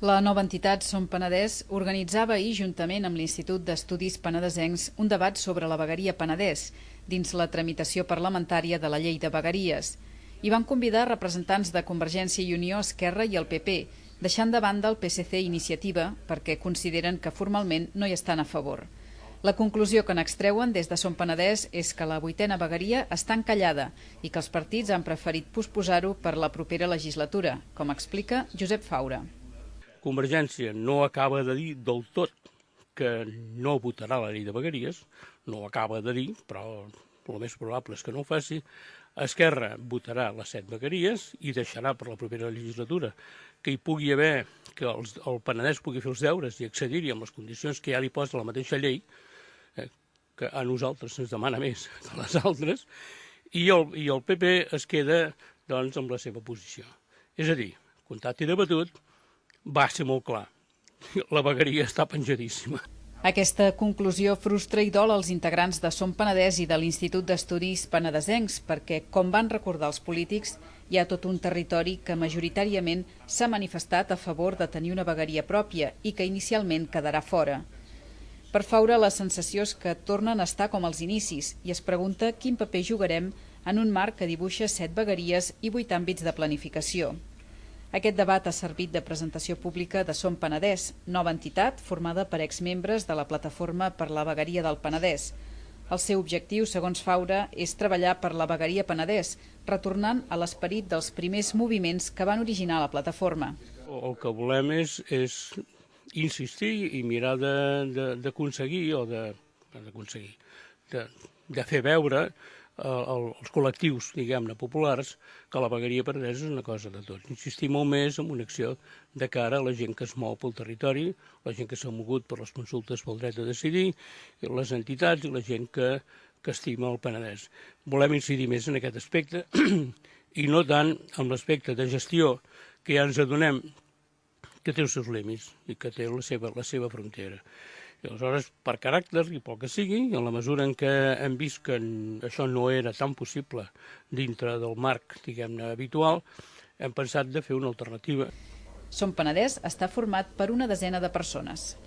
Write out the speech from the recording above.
La nova entitat Som Penedès organitzava ahir, juntament amb l'Institut d'Estudis Penedesencs, un debat sobre la vegueria Penedès, dins la tramitació parlamentària de la llei de vegueries. Hi van convidar representants de Convergència i Unió, Esquerra i el PP, deixant de banda el PSC i Iniciativa perquè consideren que formalment no hi estan a favor. La conclusió que n'extreuen des de Som Penedès és que la 8a vegueria està encallada i que els partits han preferit posposar-ho per la propera legislatura, com explica Josep Faura. Convergència no acaba de dir del tot que no votarà la llei de vegueries, no ho acaba de dir, però el més probable és que no ho faci. Esquerra votarà les 7 vegueries i deixarà per la propera legislatura que hi pugui haver, que el Penedès pugui fer els deures i accedir-hi amb les condicions que ja li posa la mateixa llei, que a nosaltres se'ns demana més que a les altres, i el PP es queda doncs, amb la seva posició. És a dir, comptat i debatut, va ser molt clar. La vegueria està penjadíssima. Aquesta conclusió frustra i dol als integrants de Som Penedès i de l'Institut d'Estudis Penedesencs perquè, com van recordar els polítics, hi ha tot un territori que majoritàriament s'ha manifestat a favor de tenir una vegueria pròpia i que inicialment quedarà fora. Per Faura, la sensació és que tornen a estar com als inicis i es pregunta quin paper jugarem en un marc que dibuixa 7 vegueries i 8 àmbits de planificació. Aquest debat ha servit de presentació pública de Som Penedès, nova entitat formada per exmembres de la Plataforma per la Vegueria del Penedès. El seu objectiu, segons Faura, és treballar per la vegueria Penedès, retornant a l'esperit dels primers moviments que van originar la plataforma. El que volem és insistir i mirar d'aconseguir o de fer veure als col·lectius, diguem-ne, populars, que la vegueria Penedès és una cosa de tots. Insistir molt més en una acció de cara a la gent que es mou pel territori, la gent que s'ha mogut per les consultes pel dret a decidir, les entitats i la gent que estima el Penedès. Volem incidir més en aquest aspecte i no tant en l'aspecte de gestió que ja ens adonem que té els seus límits i que té la seva frontera. I aleshores, per caràcter i pel que sigui, en la mesura en què hem vist que això no era tan possible dintre del marc, diguem-ne, habitual, hem pensat de fer una alternativa. Som Penedès està format per una desena de persones.